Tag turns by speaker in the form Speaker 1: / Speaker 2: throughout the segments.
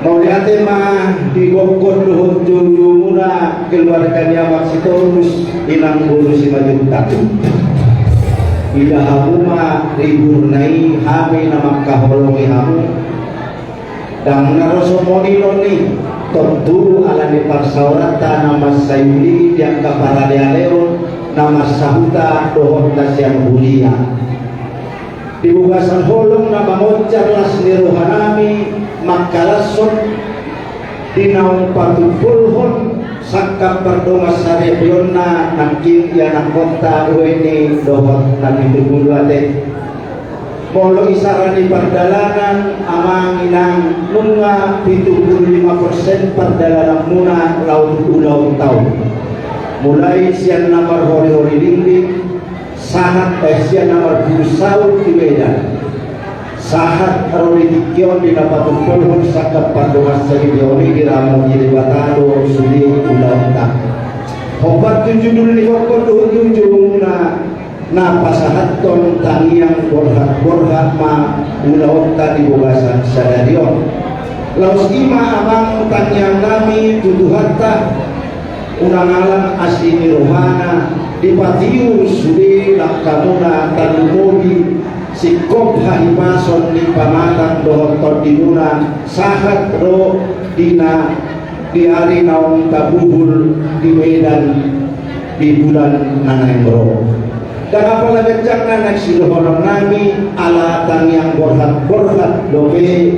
Speaker 1: mau lihat mah di gokon luhut jumuna keluarganya maksitorus inang bulu si maju takut ida hamuma ribur nai hami nama kaholongi hamu dan narosomoni noni tentu ala di parsaurata nama sayuli yang kaparadialeo nama sahuta dohon nasian bulia di bukasan holong nama mocar las nirohanami makalasot dinaung patupulhon sakap berdoma sarebionna nakin yana kota ueni dohot nabi tugulate polo isarani perdalanan amang inang nunga 75% perdalanan muna laut ulau tau mulai sian nomor hori-hori dingding sahat sian nomor busau di Medan sahat roli dikion di napatun polhon sakap pandomas seribioni di ramu jadi batado sudi ulang tak hobat tunjudul ni hokon tunjudul na pasahat ton tangiang borhat ma ulang tak di bogasan sadarion laus ima amang tangiang nami tuduhatta unang alam asli rohana di patiu sudi lakamuna tanumodi si kop haimason di pamatang dohon tordinuna sahat ro dina di hari naung tabuhul di Medan di bulan Nanembro dan apalagi jangan naik si dohon nami ala tang yang borhat dobe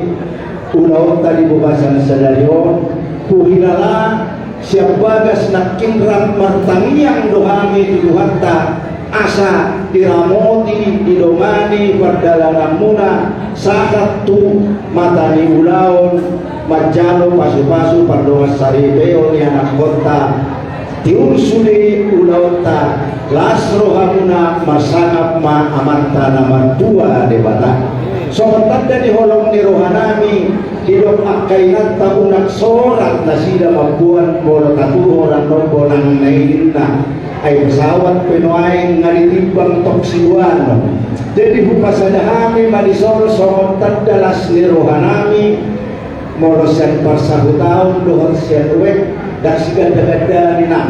Speaker 1: ulau tadi bukasan sadarion kuhinala siap bagas nakin ram martangiang dohami tuduhatta asa diramoti didomani perdalanan muna sahat tu matani ulaun majalo pasu-pasu pardoas saribeo ni anak kota tiursuli ulauta lasrohamuna masangap ma amanta nama tua debata sobat dari holong ni rohanami hidup akainat tahunak sorat nasida mabuan bola katu orang nombolang nainna ay pesawat penuaing ngaritimbang toksiwan jadi bukasan kami manisol somontan dalas ni rohanami morosan parsahu tahun dohon sian uwek dan siganda-ganda nina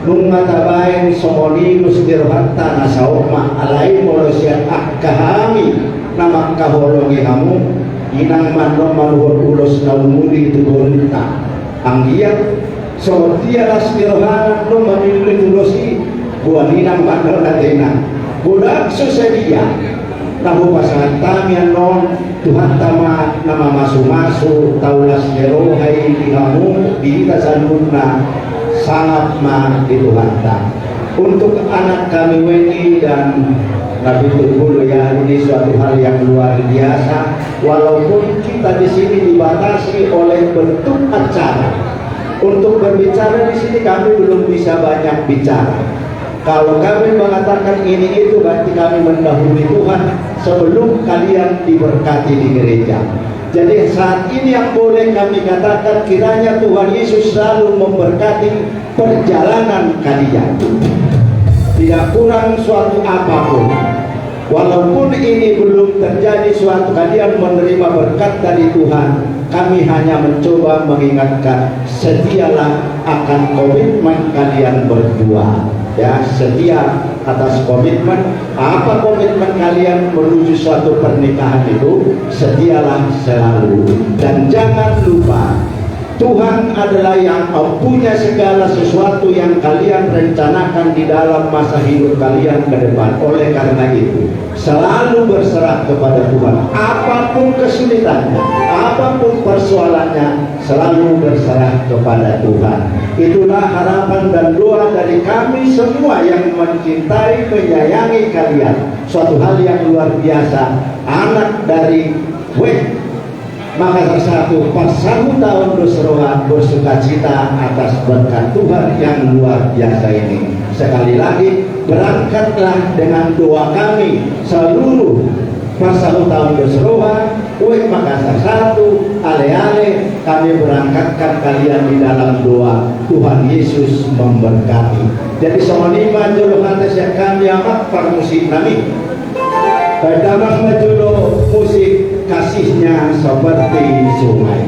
Speaker 1: nung matabain somoni gusti rohanta nasaoma alai morosan akkahami nama kaholongi hamu inang manong maluhur ulos na umuli itu gorita anggiat so dia rasmi rohana no memilih tulosi buaninang manong natena budak susedia nahu pasangan tamian non Tuhan tama nama masu-masu taulas nerohai dihamu diita sanunna sangat ma di Tuhan ta untuk anak kami weni dan Nabi Tunggul ya ini suatu hal yang luar biasa walaupun kita di sini dibatasi oleh bentuk acara. Untuk berbicara di sini kami belum bisa banyak bicara. Kalau kami mengatakan ini itu berarti kami mendahului Tuhan sebelum kalian diberkati di gereja. Jadi saat ini yang boleh kami katakan kiranya Tuhan Yesus selalu memberkati perjalanan kalian. Tidak kurang suatu apapun. Walaupun ini belum terjadi suatu kalian menerima berkat dari Tuhan, kami hanya mencoba mengingatkan setialah akan komitmen kalian berdua ya, setia atas komitmen. Apa komitmen kalian menuju suatu pernikahan itu? Setialah selalu dan jangan lupa Tuhan adalah yang mempunyai segala sesuatu yang kalian rencanakan di dalam masa hidup kalian ke depan. Oleh karena itu, selalu berserah kepada Tuhan. Apapun kesulitannya, apapun persoalannya, selalu berserah kepada Tuhan. Itulah harapan dan doa dari kami semua yang mencintai, menyayangi kalian. Suatu hal yang luar biasa. Anak dari Maka satu pasahu tahun berserohan bersukacita atas berkat Tuhan yang luar biasa ini. Sekali lagi berangkatlah dengan doa kami seluruh pasahu tahun berserohan Uek Makassar 1 ale-ale kami berangkatkan kalian di dalam doa. Tuhan Yesus memberkati. Jadi somonima juluh atas yang kami amat musik nami Pertama menjuluh musik kasihnya seperti sungai.